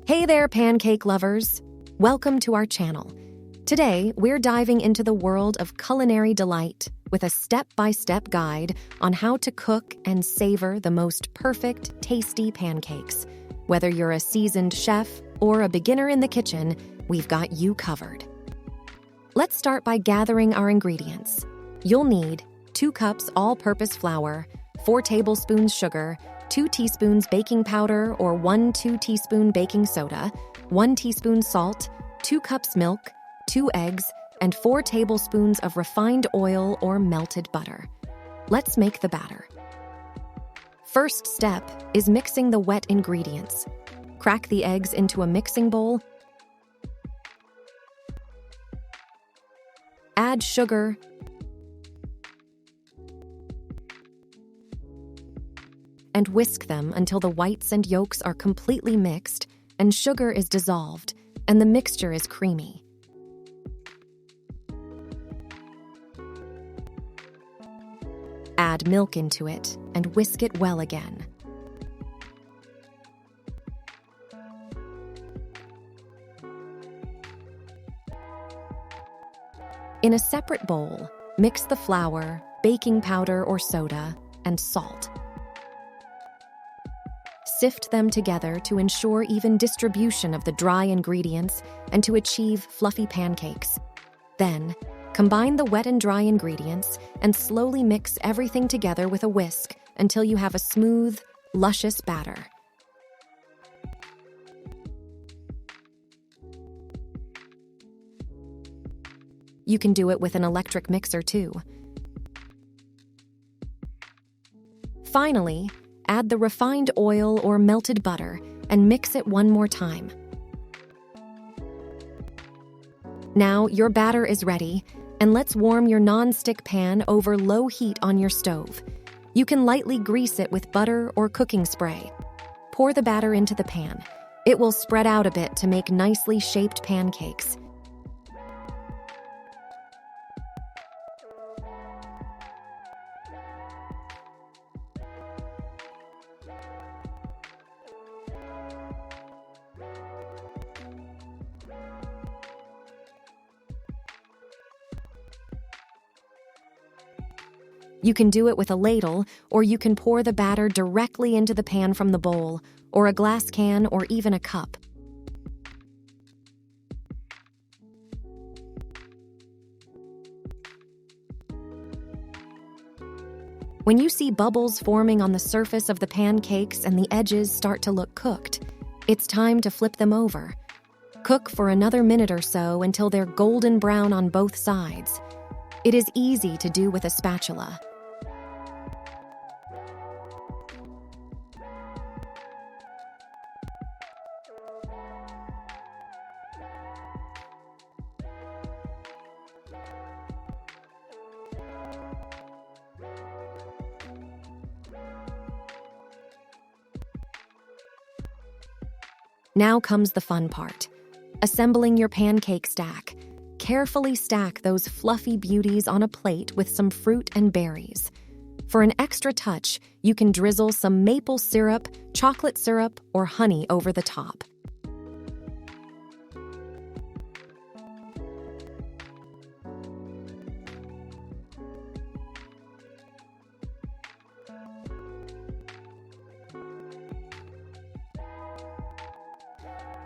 Hey there, pancake lovers! Welcome to our channel. Today, we're diving into the world of culinary delight with a step-by-step guide on how to cook and savor the most perfect, tasty pancakes. Whether you're a seasoned chef or a beginner in the kitchen, we've got you covered. Let's start by gathering our ingredients. You'll need 2 cups all-purpose flour, 4 tablespoons sugar, 2 teaspoons baking powder or 1 teaspoon baking soda, 1 teaspoon salt, 2 cups milk, 2 eggs, and 4 tablespoons of refined oil or melted butter. Let's make the batter. First step is mixing the wet ingredients. Crack the eggs into a mixing bowl. Add sugar, and whisk them until the whites and yolks are completely mixed and sugar is dissolved and the mixture is creamy. Add milk into it and whisk it well again. In a separate bowl, mix the flour, baking powder or soda, and salt. Sift them together to ensure even distribution of the dry ingredients and to achieve fluffy pancakes. Then, combine the wet and dry ingredients and slowly mix everything together with a whisk until you have a smooth, luscious batter. You can do it with an electric mixer too. Finally, add the refined oil or melted butter and mix it one more time. Now your batter is ready, and let's warm your non-stick pan over low heat on your stove. You can lightly grease it with butter or cooking spray. Pour the batter into the pan. It will spread out a bit to make nicely shaped pancakes. You can do it with a ladle, or you can pour the batter directly into the pan from the bowl, or a glass can, or even a cup. When you see bubbles forming on the surface of the pancakes and the edges start to look cooked, it's time to flip them over. Cook for another minute or so until they're golden brown on both sides. It is easy to do with a spatula. Now comes the fun part, assembling your pancake stack. Carefully stack those fluffy beauties on a plate with some fruit and berries. For an extra touch, you can drizzle some maple syrup, chocolate syrup, or honey over the top.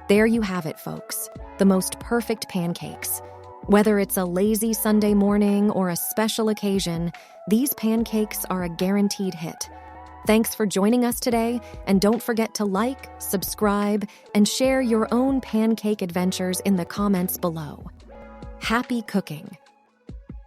There you have it, folks, the most perfect pancakes. Whether it's a lazy Sunday morning or a special occasion, these pancakes are a guaranteed hit. Thanks for joining us today, and don't forget to like, subscribe, and share your own pancake adventures in the comments below. Happy cooking!